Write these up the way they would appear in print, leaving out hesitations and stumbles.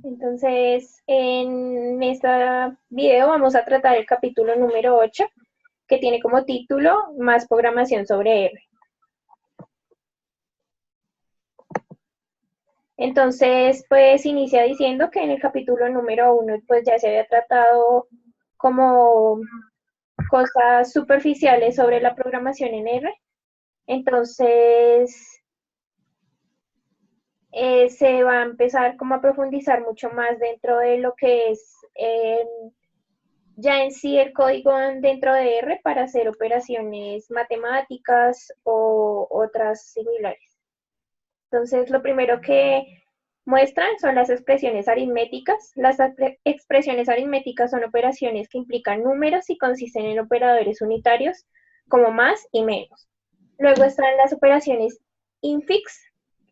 Entonces, en este video vamos a tratar el capítulo número 8, que tiene como título Más programación sobre R. Entonces, pues inicia diciendo que en el capítulo número 1 pues ya se había tratado como cosas superficiales sobre la programación en R. Entonces, se va a empezar como a profundizar mucho más dentro de lo que es ya en sí el código dentro de R para hacer operaciones matemáticas o otras similares. Entonces, lo primero que muestran son las expresiones aritméticas. Las expresiones aritméticas son operaciones que implican números y consisten en operadores unitarios como más y menos. Luego están las operaciones infix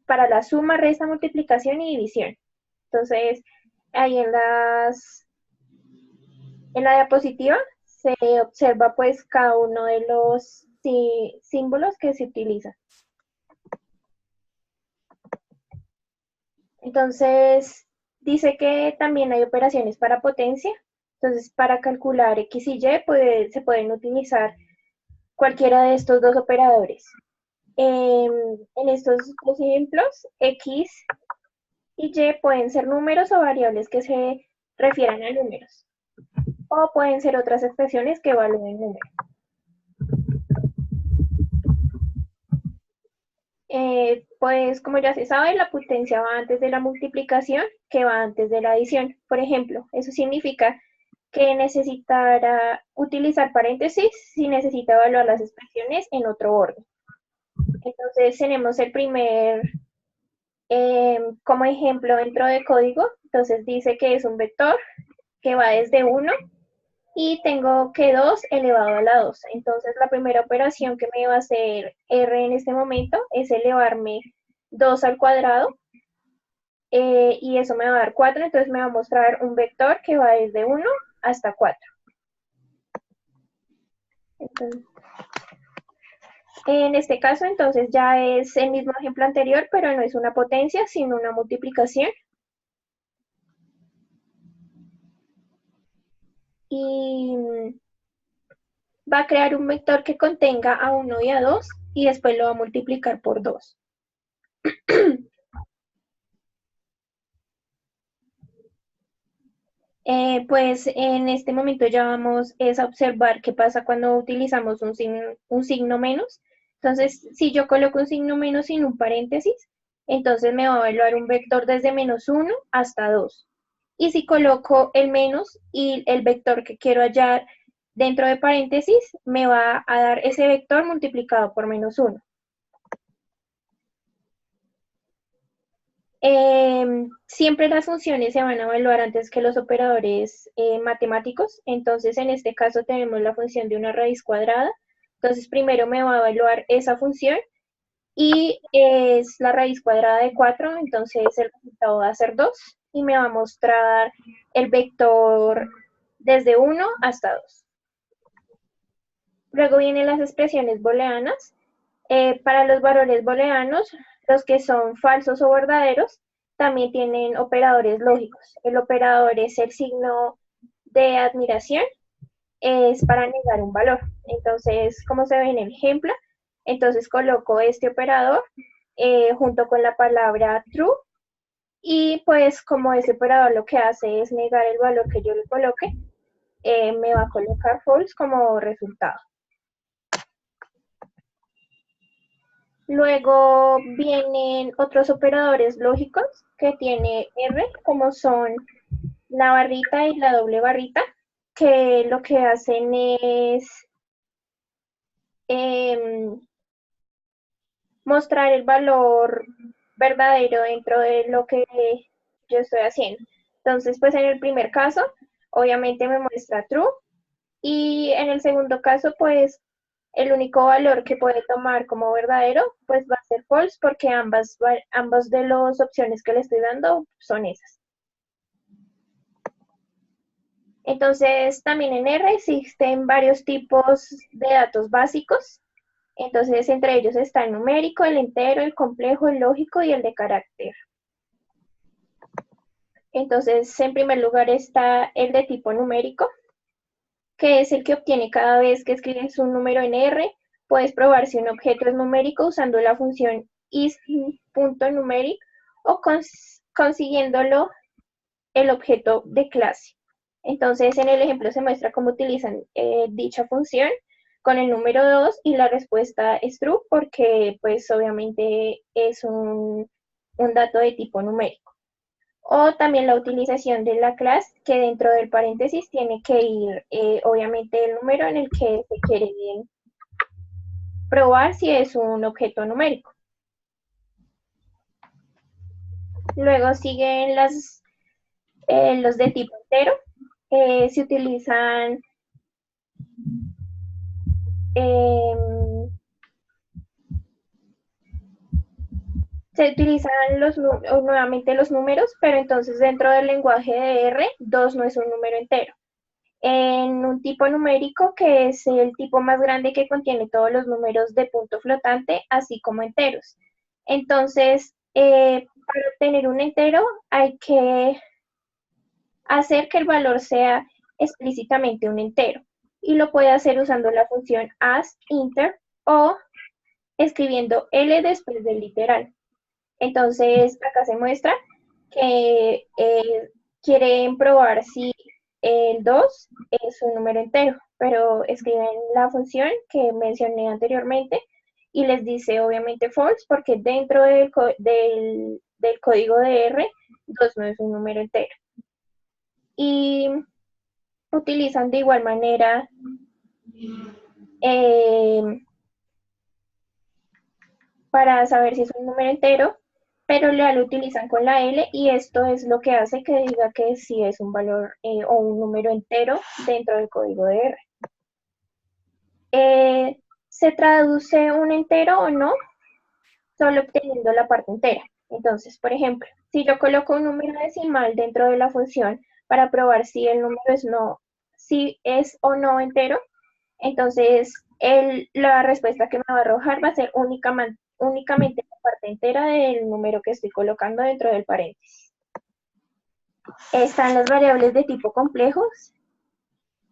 para la suma, resta, multiplicación y división. Entonces, ahí en la diapositiva se observa pues cada uno de los símbolos que se utilizan. Entonces, dice que también hay operaciones para potencia. Entonces, para calcular X y Y se pueden utilizar cualquiera de estos dos operadores. En estos dos ejemplos, X y Y pueden ser números o variables que se refieran a números, o pueden ser otras expresiones que evalúen números. Pues como ya se sabe, la potencia va antes de la multiplicación, que va antes de la adición. Por ejemplo, eso significa que necesitará utilizar paréntesis si necesita evaluar las expresiones en otro orden. Entonces tenemos el primer como ejemplo dentro de código. Entonces dice que es un vector que va desde 1 y tengo que 2 elevado a la 2. Entonces la primera operación que me va a hacer R en este momento es elevarme 2 al cuadrado, y eso me va a dar 4, entonces me va a mostrar un vector que va desde 1 hasta 4. Entonces, en este caso, entonces ya es el mismo ejemplo anterior, pero no es una potencia, sino una multiplicación. Y va a crear un vector que contenga a 1 y a 2 y después lo va a multiplicar por 2. Pues en este momento ya vamos a observar qué pasa cuando utilizamos un signo menos. Entonces, si yo coloco un signo menos sin un paréntesis, entonces me va a evaluar un vector desde menos 1 hasta 2. Y si coloco el menos y el vector que quiero hallar dentro de paréntesis, me va a dar ese vector multiplicado por menos 1. Siempre las funciones se van a evaluar antes que los operadores matemáticos. Entonces, en este caso tenemos la función de una raíz cuadrada. Entonces, primero me va a evaluar esa función y es la raíz cuadrada de 4, entonces el resultado va a ser 2 y me va a mostrar el vector desde 1 hasta 2. Luego vienen las expresiones booleanas. Para los valores booleanos, los que son falsos o verdaderos, también tienen operadores lógicos. El operador es el signo de admiración, es para negar un valor. Entonces, como se ve en el ejemplo, entonces coloco este operador junto con la palabra true y pues como ese operador lo que hace es negar el valor que yo le coloque, me va a colocar false como resultado. Luego vienen otros operadores lógicos que tiene R, como son la barrita y la doble barrita, que lo que hacen es eh, mostrar el valor verdadero dentro de lo que yo estoy haciendo. Entonces, pues en el primer caso, obviamente me muestra true, y en el segundo caso, pues el único valor que puede tomar como verdadero, pues va a ser false, porque ambas de las opciones que le estoy dando son esas. Entonces, también en R existen varios tipos de datos básicos. Entonces, entre ellos está el numérico, el entero, el complejo, el lógico y el de carácter. Entonces, en primer lugar está el de tipo numérico, que es el que obtiene cada vez que escribes un número en R. Puedes probar si un objeto es numérico usando la función is.numeric o consiguiéndolo el objeto de clase. Entonces, en el ejemplo se muestra cómo utilizan dicha función con el número 2 y la respuesta es true porque pues obviamente es un dato de tipo numérico. O también la utilización de la clase que dentro del paréntesis tiene que ir obviamente el número en el que se quiere probar si es un objeto numérico. Luego siguen los de tipo entero. Se utilizan nuevamente los números, pero entonces dentro del lenguaje de R, 2 no es un número entero. En un tipo numérico, que es el tipo más grande que contiene todos los números de punto flotante, así como enteros. Entonces, para obtener un entero hay que hacer que el valor sea explícitamente un entero. Y lo puede hacer usando la función asInter o escribiendo L después del literal. Entonces, acá se muestra que quieren probar si el 2 es un número entero, pero escriben la función que mencioné anteriormente y les dice obviamente false porque dentro del código de R, 2 no es un número entero. Y utilizan de igual manera para saber si es un número entero, pero lo utilizan con la L y esto es lo que hace que diga que sí es un valor o un número entero dentro del código de R. ¿Se traduce un entero o no? Solo obteniendo la parte entera. Entonces, por ejemplo, si yo coloco un número decimal dentro de la función para probar si el número si es o no entero, entonces la respuesta que me va a arrojar va a ser únicamente la parte entera del número que estoy colocando dentro del paréntesis. Están las variables de tipo complejos.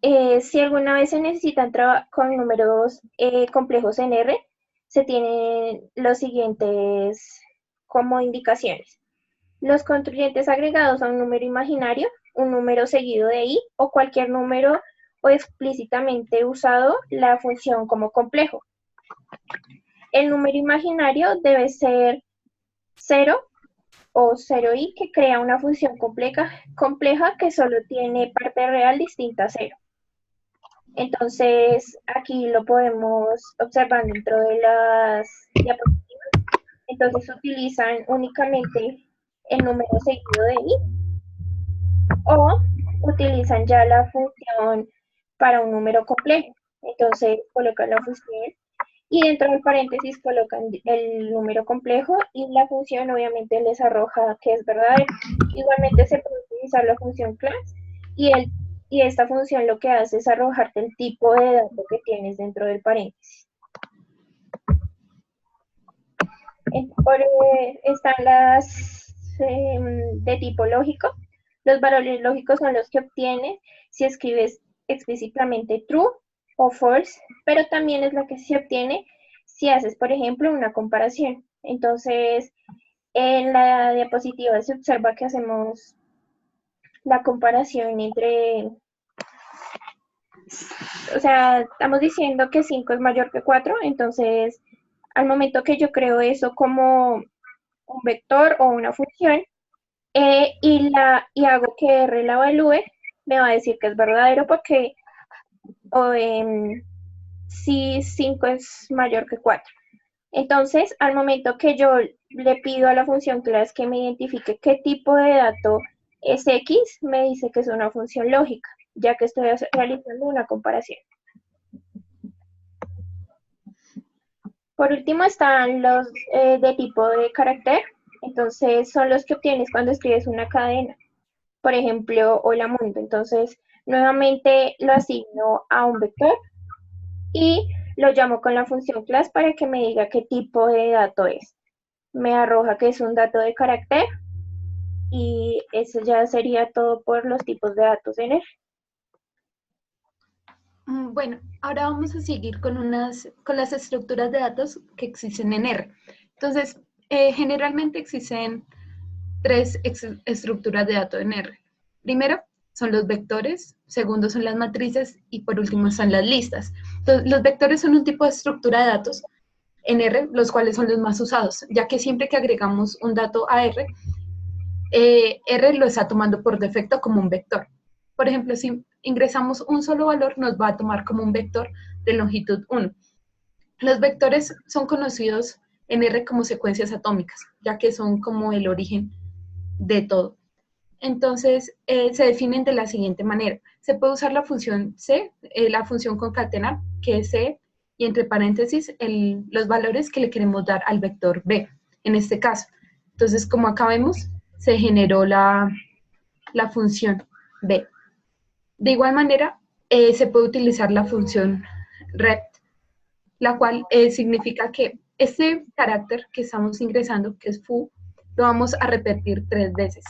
Si alguna vez se necesitan con números complejos en R, se tienen los siguientes como indicaciones. Los contribuyentes agregados a un número imaginario, un número seguido de i o cualquier número o explícitamente usado la función como complejo. El número imaginario debe ser 0 o 0i que crea una función compleja que solo tiene parte real distinta a 0. Entonces, aquí lo podemos observar dentro de las diapositivas. Entonces, utilizan únicamente el número seguido de i o utilizan ya la función para un número complejo. Entonces, colocan la función y dentro del paréntesis colocan el número complejo y la función obviamente les arroja que es verdadero. Igualmente se puede utilizar la función class y esta función lo que hace es arrojarte el tipo de dato que tienes dentro del paréntesis. Están las de tipo lógico. Los valores lógicos son los que obtienes si escribes explícitamente true o false, pero también es lo que se obtiene si haces, por ejemplo, una comparación. Entonces, en la diapositiva se observa que hacemos la comparación entre, o sea, estamos diciendo que 5 es mayor que 4, entonces, al momento que yo creo eso como un vector o una función, y hago que R la evalúe, me va a decir que es verdadero porque si 5 es mayor que 4. Entonces, al momento que yo le pido a la función class que me identifique qué tipo de dato es X, me dice que es una función lógica, ya que estoy realizando una comparación. Por último están los de tipo de carácter. Entonces, son los que obtienes cuando escribes una cadena. Por ejemplo, hola mundo. Entonces, nuevamente lo asigno a un vector y lo llamo con la función class para que me diga qué tipo de dato es. Me arroja que es un dato de carácter y eso ya sería todo por los tipos de datos en R. Bueno, ahora vamos a seguir con las estructuras de datos que existen en R. Entonces, generalmente existen tres estructuras de datos en R. Primero son los vectores, segundo son las matrices y por último son las listas. Entonces, los vectores son un tipo de estructura de datos en R, los cuales son los más usados, ya que siempre que agregamos un dato a R, R lo está tomando por defecto como un vector. Por ejemplo, si ingresamos un solo valor, nos va a tomar como un vector de longitud 1. Los vectores son conocidos en R como secuencias atómicas, ya que son como el origen de todo. Entonces, se definen de la siguiente manera. Se puede usar la función C, la función concatenar, que es C, y entre paréntesis, los valores que le queremos dar al vector B, en este caso. Entonces, como acá vemos, se generó la función B. De igual manera, se puede utilizar la función ret, la cual significa que este carácter que estamos ingresando, que es foo, lo vamos a repetir 3 veces.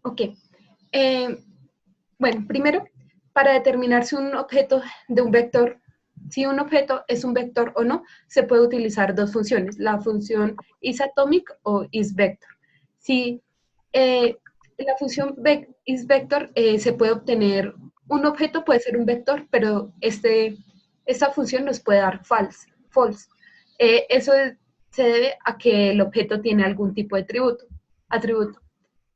Ok. Bueno, primero, para determinar si un objeto de un vector, si un objeto es un vector o no, se puede utilizar dos funciones, la función isAtomic o isVector. Si la función isVector se puede obtener, un objeto puede ser un vector, pero esta función nos puede dar false. Eso se debe a que el objeto tiene algún tipo de atributo.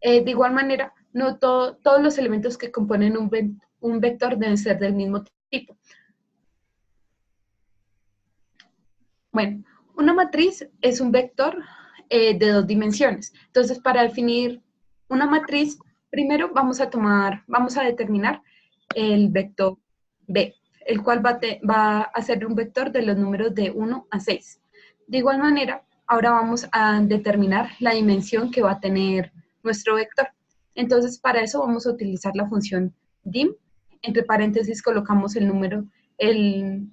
De igual manera, no todos los elementos que componen un vector deben ser del mismo tipo. Bueno, una matriz es un vector de 2 dimensiones. Entonces, para definir una matriz, primero vamos a determinar el vector B, el cual va a ser un vector de los números de 1 a 6. De igual manera, ahora vamos a determinar la dimensión que va a tener nuestro vector. Entonces, para eso vamos a utilizar la función dim. Entre paréntesis colocamos el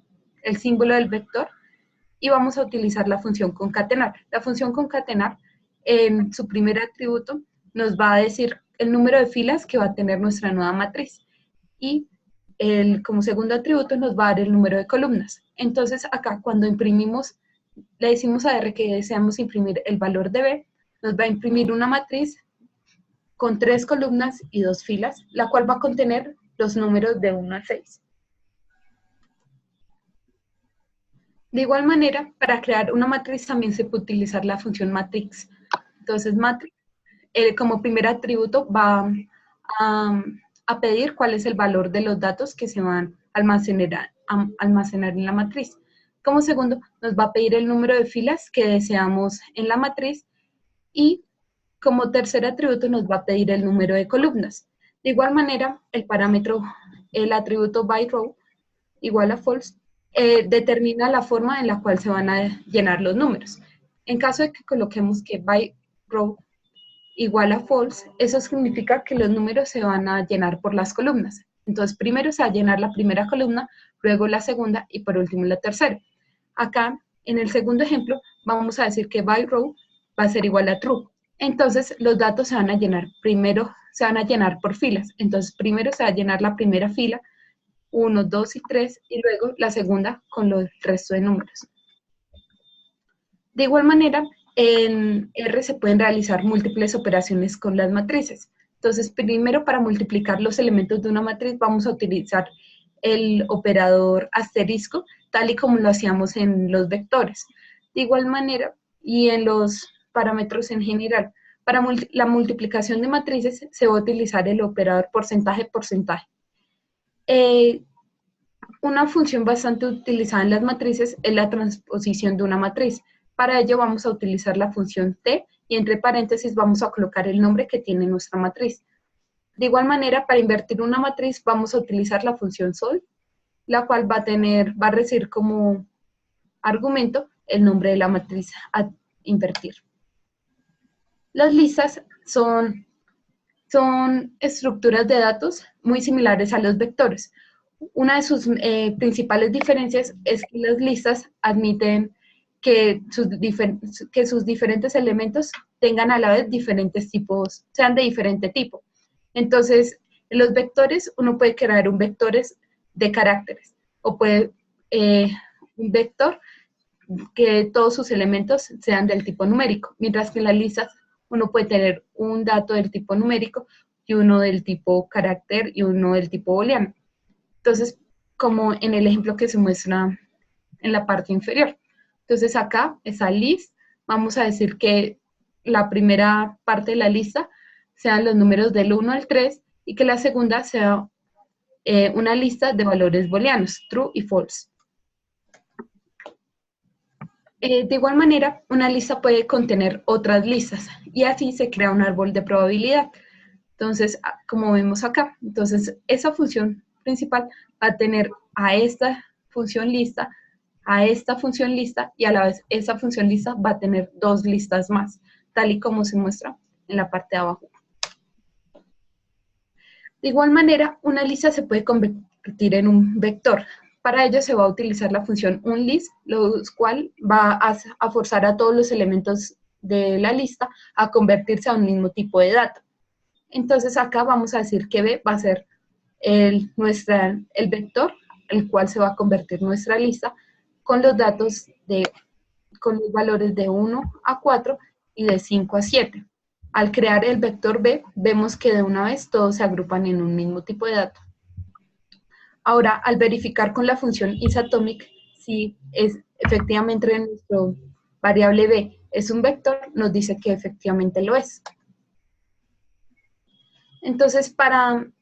símbolo del vector y vamos a utilizar la función concatenar. La función concatenar, en su primer atributo, nos va a decir el número de filas que va a tener nuestra nueva matriz. Y como segundo atributo nos va a dar el número de columnas. Entonces, acá cuando imprimimos, le decimos a R que deseamos imprimir el valor de B, nos va a imprimir una matriz con 3 columnas y 2 filas, la cual va a contener los números de 1 a 6. De igual manera, para crear una matriz también se puede utilizar la función matrix. Entonces, matrix, como primer atributo, va a pedir cuál es el valor de los datos que se van a almacenar en la matriz. Como segundo, nos va a pedir el número de filas que deseamos en la matriz y como tercer atributo nos va a pedir el número de columnas. De igual manera, el atributo byRow igual a false, determina la forma en la cual se van a llenar los números. En caso de que coloquemos que byRow igual a false, eso significa que los números se van a llenar por las columnas. Entonces, primero se va a llenar la primera columna, luego la segunda y por último la tercera. Acá, en el segundo ejemplo, vamos a decir que byRow va a ser igual a true. Entonces, los datos se van a llenar por filas. Entonces, primero se va a llenar la primera fila, 1, 2 y 3, y luego la segunda con los resto de números. De igual manera, en R se pueden realizar múltiples operaciones con las matrices. Entonces, primero para multiplicar los elementos de una matriz vamos a utilizar el operador asterisco, tal y como lo hacíamos en los vectores. De igual manera, y en los parámetros en general, para la multiplicación de matrices se va a utilizar el operador porcentaje. Una función bastante utilizada en las matrices es la transposición de una matriz. Para ello vamos a utilizar la función t y entre paréntesis vamos a colocar el nombre que tiene nuestra matriz. De igual manera, para invertir una matriz vamos a utilizar la función sol, la cual va a recibir como argumento el nombre de la matriz a invertir. Las listas son estructuras de datos muy similares a los vectores. Una de sus principales diferencias es que las listas admiten que sus diferentes elementos tengan a la vez diferentes tipos, sean de diferente tipo. Entonces, en los vectores, uno puede crear un vectores de caracteres, o puede un vector que todos sus elementos sean del tipo numérico, mientras que en las listas uno puede tener un dato del tipo numérico y uno del tipo carácter y uno del tipo booleano. Entonces, como en el ejemplo que se muestra en la parte inferior. Entonces acá, esa list, vamos a decir que la primera parte de la lista sean los números del 1 al 3 y que la segunda sea una lista de valores booleanos, true y false. De igual manera, una lista puede contener otras listas y así se crea un árbol de probabilidad. Entonces, como vemos acá, entonces esa función principal va a tener a esta función lista, a esta función lista y a la vez esa función lista va a tener dos listas más, tal y como se muestra en la parte de abajo. De igual manera, una lista se puede convertir en un vector. Para ello se va a utilizar la función unList, lo cual va a forzar a todos los elementos de la lista a convertirse a un mismo tipo de dato. Entonces acá vamos a decir que B va a ser el vector, el cual se va a convertir nuestra lista con los datos con los valores de 1 a 4 y de 5 a 7. Al crear el vector B, vemos que de una vez todos se agrupan en un mismo tipo de dato. Ahora, al verificar con la función isAtomic si es efectivamente nuestro variable B es un vector, nos dice que efectivamente lo es. Entonces,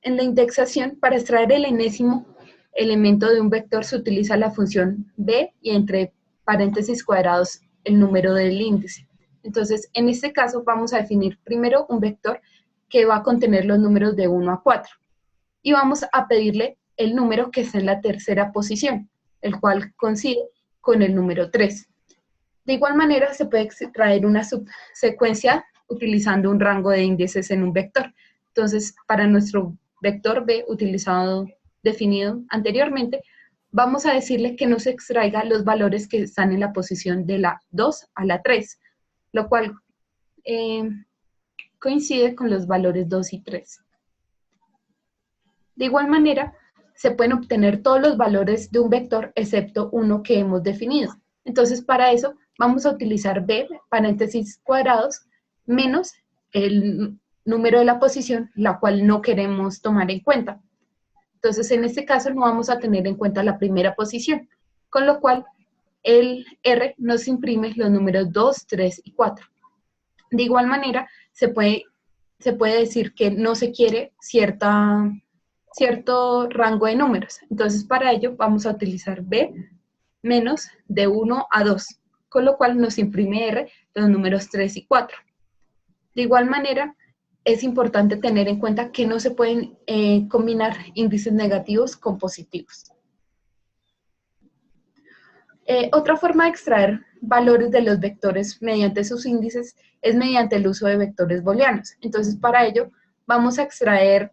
en la indexación, para extraer el enésimo elemento de un vector, se utiliza la función B y entre paréntesis cuadrados el número del índice. Entonces, en este caso, vamos a definir primero un vector que va a contener los números de 1 a 4. Y vamos a pedirle el número que está en la tercera posición, el cual coincide con el número 3. De igual manera, se puede extraer una subsecuencia utilizando un rango de índices en un vector. Entonces, para nuestro vector B definido anteriormente, vamos a decirle que nos extraiga los valores que están en la posición de la 2 a la 3, lo cual coincide con los valores 2 y 3. De igual manera, se pueden obtener todos los valores de un vector excepto uno que hemos definido. Entonces, para eso, vamos a utilizar B, paréntesis cuadrados, menos el número de la posición, la cual no queremos tomar en cuenta. Entonces, en este caso, no vamos a tener en cuenta la primera posición, con lo cual el R nos imprime los números 2, 3 y 4. De igual manera, se puede decir que no se quiere cierto rango de números. Entonces, para ello, vamos a utilizar B menos de 1 a 2, con lo cual nos imprime R los números 3 y 4. De igual manera, es importante tener en cuenta que no se pueden combinar índices negativos con positivos. Otra forma de extraer valores de los vectores mediante sus índices es mediante el uso de vectores booleanos. Entonces, para ello, vamos a extraer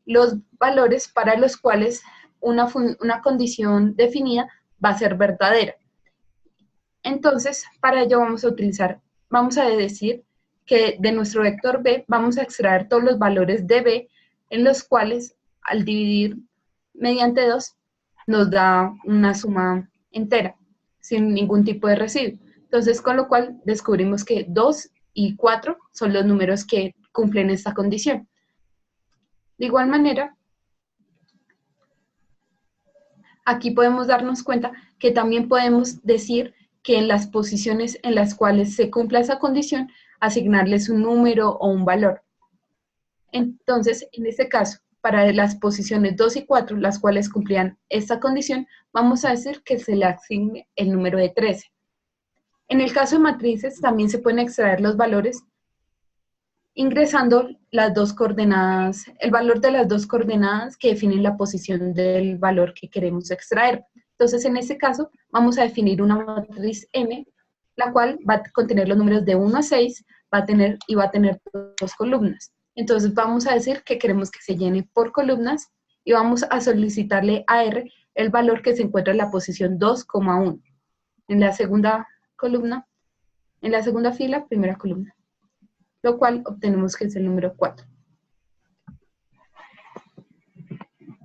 los valores para los cuales una condición definida va a ser verdadera. Entonces, para ello vamos a decir que de nuestro vector B vamos a extraer todos los valores de B en los cuales al dividir mediante 2 nos da una suma entera sin ningún tipo de residuo. Entonces, con lo cual descubrimos que 2 y 4 son los números que cumplen esta condición. De igual manera, aquí podemos darnos cuenta que también podemos decir que en las posiciones en las cuales se cumpla esa condición, asignarles un número o un valor. Entonces, en este caso, para las posiciones 2 y 4, las cuales cumplían esta condición, vamos a decir que se le asigne el número de 13. En el caso de matrices, también se pueden extraer los valores ingresando las dos coordenadas, el valor de las dos coordenadas que definen la posición del valor que queremos extraer. Entonces, en este caso, vamos a definir una matriz M, la cual va a contener los números de 1 a 6, va a tener dos columnas. Entonces, vamos a decir que queremos que se llene por columnas y vamos a solicitarle a R el valor que se encuentra en la posición 2,1, en la segunda columna, en la segunda fila, primera columna, lo cual obtenemos que es el número 4.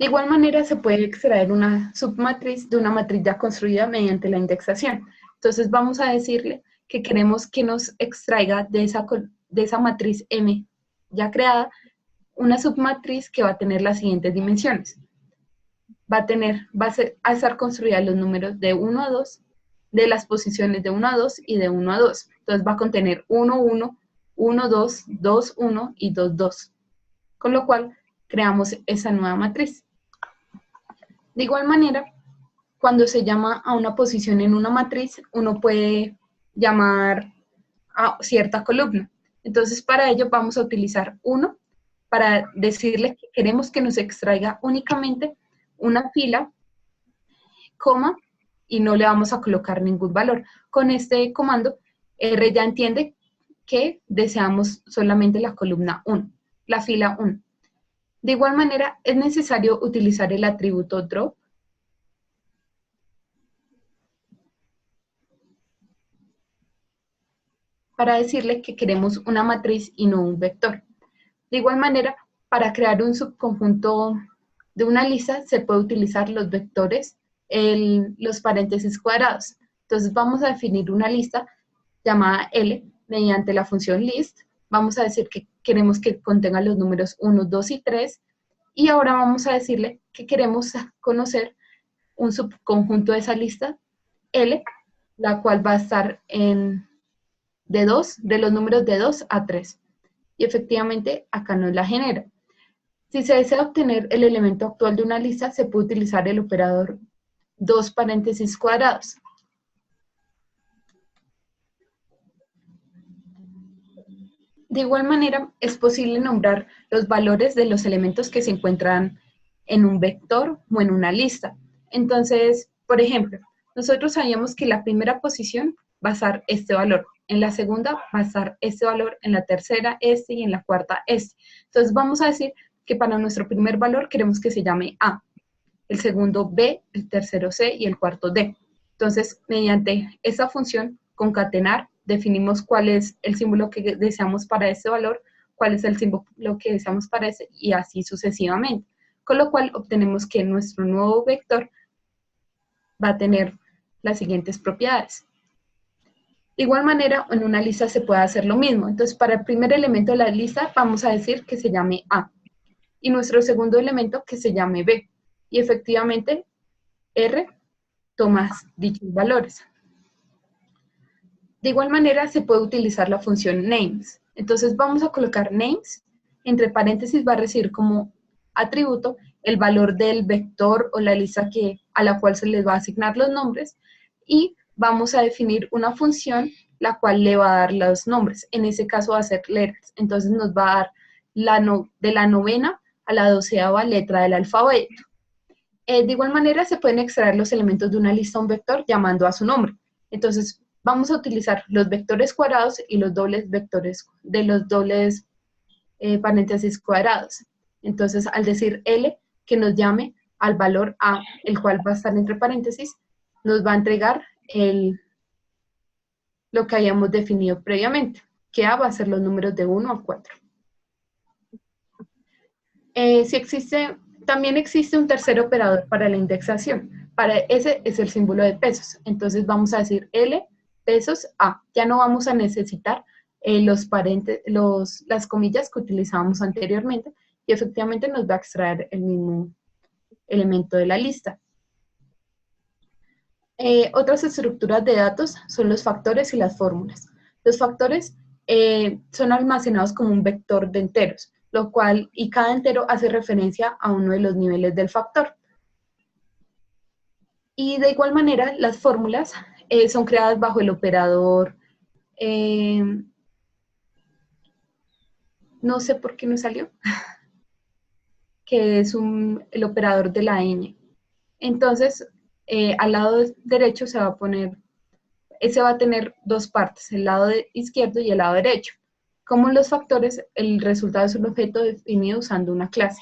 De igual manera, se puede extraer una submatriz de una matriz ya construida mediante la indexación. Entonces, vamos a decirle que queremos que nos extraiga de esa matriz M ya creada una submatriz que va a tener las siguientes dimensiones. Va a estar construida los números de 1 a 2, de las posiciones de 1 a 2 y de 1 a 2. Entonces, va a contener 1, 1, 1, 2, 2, 1 y 2, 2. Con lo cual, creamos esa nueva matriz. De igual manera, cuando se llama a una posición en una matriz, uno puede llamar a cierta columna. Entonces, para ello vamos a utilizar 1 para decirle que queremos que nos extraiga únicamente una fila, coma, y no le vamos a colocar ningún valor. Con este comando, R ya entiende que deseamos solamente la columna 1, la fila 1. De igual manera, es necesario utilizar el atributo drop para decirle que queremos una matriz y no un vector. De igual manera, para crear un subconjunto de una lista se puede utilizar los vectores, los paréntesis cuadrados. Entonces vamos a definir una lista llamada L mediante la función list. Vamos a decir que queremos que contenga los números 1, 2 y 3. Y ahora vamos a decirle que queremos conocer un subconjunto de esa lista L, la cual va a estar de los números de 2 a 3. Y efectivamente acá nos la genera. Si se desea obtener el elemento actual de una lista, se puede utilizar el operador 2 paréntesis cuadrados. De igual manera, es posible nombrar los valores de los elementos que se encuentran en un vector o en una lista. Entonces, por ejemplo, nosotros sabíamos que la primera posición va a estar este valor, en la segunda va a estar este valor, en la tercera este y en la cuarta este. Entonces vamos a decir que para nuestro primer valor queremos que se llame A, el segundo B, el tercero C y el cuarto D. Entonces, mediante esa función concatenar, definimos cuál es el símbolo que deseamos para este valor, cuál es el símbolo que deseamos para ese y así sucesivamente. Con lo cual obtenemos que nuestro nuevo vector va a tener las siguientes propiedades. De igual manera, en una lista se puede hacer lo mismo. Entonces, para el primer elemento de la lista, vamos a decir que se llame A. Y nuestro segundo elemento que se llame B. Y efectivamente, R toma dichos valores. De igual manera, se puede utilizar la función names. Entonces, vamos a colocar names. Entre paréntesis va a recibir como atributo el valor del vector o la lista a la cual se les va a asignar los nombres. Y vamos a definir una función la cual le va a dar los nombres. En ese caso va a ser letters. Entonces nos va a dar de la novena a la 12ª letra del alfabeto. De igual manera se pueden extraer los elementos de una lista a un vector llamando a su nombre. Entonces vamos a utilizar los vectores cuadrados y los dobles vectores de los dobles paréntesis cuadrados. Entonces al decir L que nos llame al valor A, el cual va a estar entre paréntesis, nos va a entregar lo que hayamos definido previamente, que A va a ser los números de 1 a 4. También existe un tercer operador para la indexación. Para ese es el símbolo de pesos. Entonces vamos a decir L pesos A. Ya no vamos a necesitar las comillas que utilizábamos anteriormente y efectivamente nos va a extraer el mismo elemento de la lista. Otras estructuras de datos son los factores y las fórmulas. Los factores son almacenados como un vector de enteros, lo cual, y cada entero hace referencia a uno de los niveles del factor. Y de igual manera, las fórmulas son creadas bajo el operador, no sé por qué no salió, que es el operador de la ñ. Entonces, al lado derecho se va a poner, ese va a tener dos partes, el lado izquierdo y el lado derecho. Como los factores, el resultado es un objeto definido usando una clase.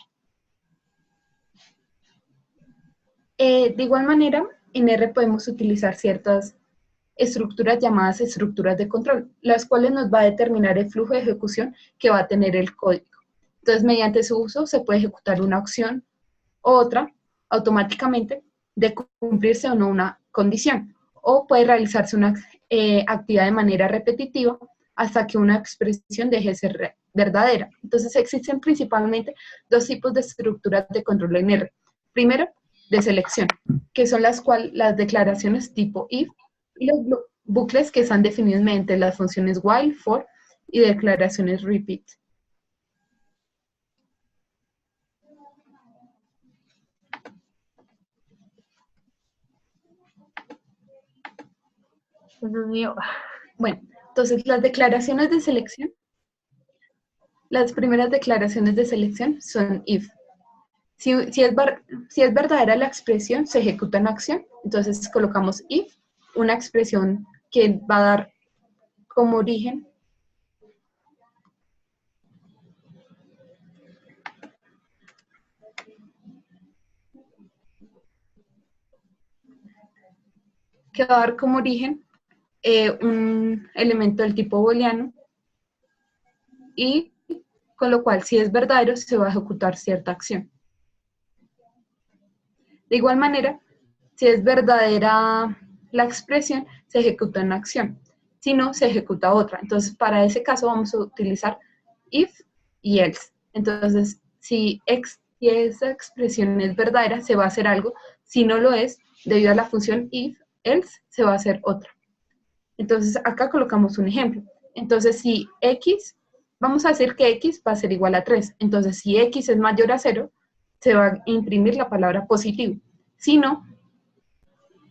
De igual manera, en R podemos utilizar ciertas estructuras llamadas estructuras de control, las cuales nos va a determinar el flujo de ejecución que va a tener el código. Entonces, mediante su uso se puede ejecutar una acción u otra automáticamente de cumplirse o no una condición, o puede realizarse una actividad de manera repetitiva hasta que una expresión deje de ser verdadera. Entonces, existen principalmente dos tipos de estructuras de control en R. Primero, de selección, que son las declaraciones tipo if, y los bucles que están definidos mediante las funciones while, for y declaraciones repeat. Eso es mío. Bueno, entonces las declaraciones de selección, las primeras declaraciones de selección son if. Si es verdadera la expresión, se ejecuta una acción, entonces colocamos if, una expresión que va a dar como origen un elemento del tipo booleano, y con lo cual, si es verdadero, se va a ejecutar cierta acción. De igual manera, si es verdadera la expresión, se ejecuta una acción. Si no, se ejecuta otra. Entonces, para ese caso vamos a utilizar if y else. Entonces, si esa expresión es verdadera, se va a hacer algo. Si no lo es, debido a la función if, else, se va a hacer otra. Entonces, acá colocamos un ejemplo. Entonces, si x, vamos a decir que x va a ser igual a 3. Entonces, si x es mayor a 0, se va a imprimir la palabra positivo. Si no,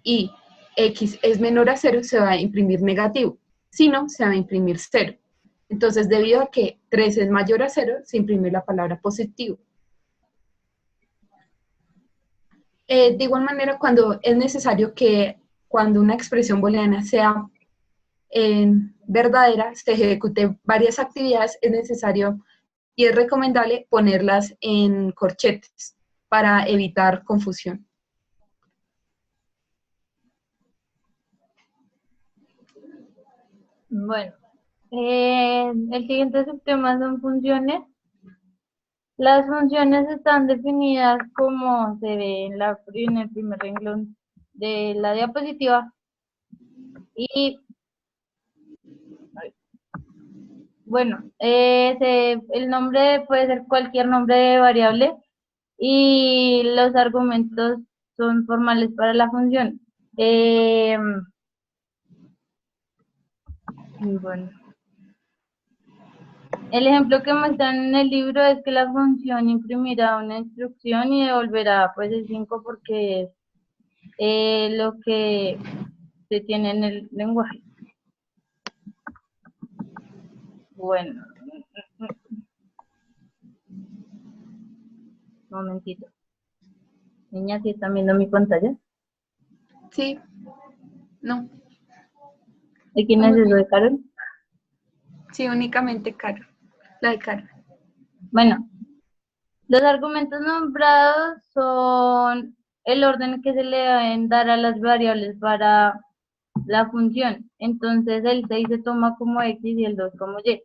y x es menor a 0, se va a imprimir negativo. Si no, se va a imprimir 0. Entonces, debido a que 3 es mayor a 0, se imprime la palabra positivo. De igual manera, cuando es necesario que cuando una expresión booleana sea verdadera, se ejecute varias actividades, es necesario y es recomendable ponerlas en corchetes para evitar confusión. Bueno, el siguiente subtema son funciones. Las funciones están definidas como se ve en el primer renglón de la diapositiva. Y bueno, el nombre puede ser cualquier nombre de variable y los argumentos son formales para la función. Bueno, el ejemplo que muestran en el libro es que la función imprimirá una instrucción y devolverá pues el 5 porque es lo que se tiene en el lenguaje. Bueno, momentito. Niñas, ¿sí están viendo mi pantalla? Sí, no. ¿De quién es eso, de Carol? Sí, únicamente Caro, la de Caro. Bueno, los argumentos nombrados son el orden que se le deben dar a las variables para la función. Entonces el 6 se toma como X y el 2 como Y.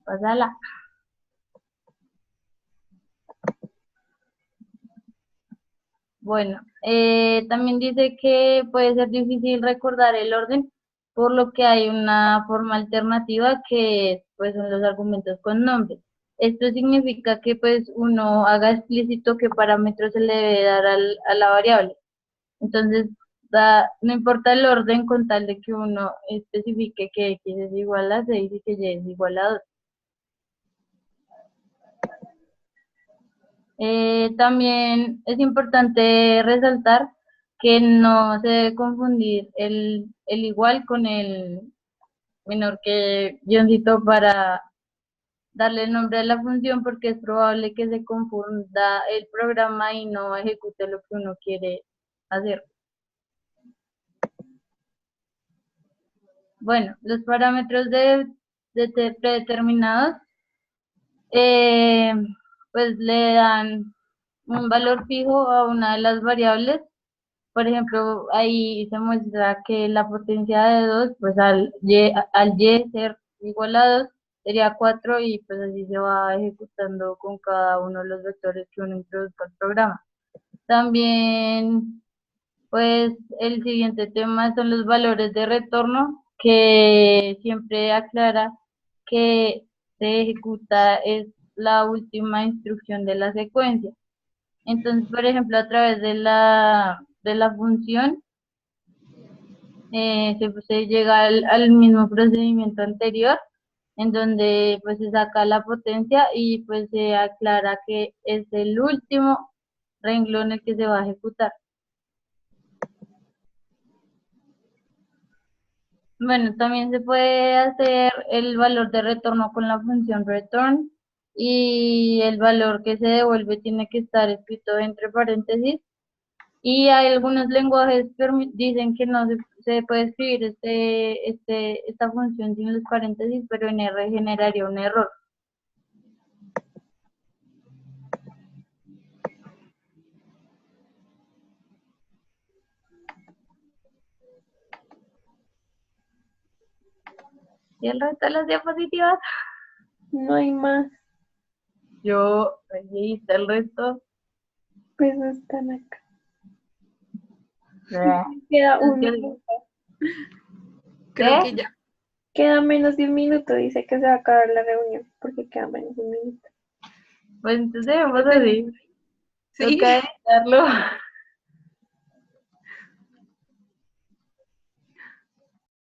Pásala. Bueno, también dice que puede ser difícil recordar el orden, por lo que hay una forma alternativa que pues son los argumentos con nombre. Esto significa que pues uno haga explícito qué parámetros se le debe dar a la variable. Entonces, no importa el orden con tal de que uno especifique que X es igual a 6 y que Y es igual a 2. También es importante resaltar que no se debe confundir el igual con el menor que guioncito para darle el nombre a la función, porque es probable que se confunda el programa y no ejecute lo que uno quiere hacer. Bueno, los parámetros predeterminados pues le dan un valor fijo a una de las variables. Por ejemplo, ahí se muestra que la potencia de 2 pues al y ser igual a 2 sería 4 y pues así se va ejecutando con cada uno de los vectores que uno introduzca al programa. También, pues el siguiente tema son los valores de retorno, que siempre aclara que se ejecuta es la última instrucción de la secuencia. Entonces, por ejemplo, a través de la función, se llega al mismo procedimiento anterior, en donde pues se saca la potencia y pues se aclara que es el último renglón el que se va a ejecutar. Bueno, también se puede hacer el valor de retorno con la función return y el valor que se devuelve tiene que estar escrito entre paréntesis. Y hay algunos lenguajes que dicen que no se puede escribir esta función sin los paréntesis, pero en R generaría un error. ¿Y el resto de las diapositivas? No hay más, Ahí está el resto. pues no están acá. Ah, Queda un ¿Qué? minuto. Creo ¿Qué? que ya. Queda menos de un minuto, dice que se va a acabar la reunión, porque queda menos de un minuto. Pues entonces vamos así. Sí. Toca editarlo.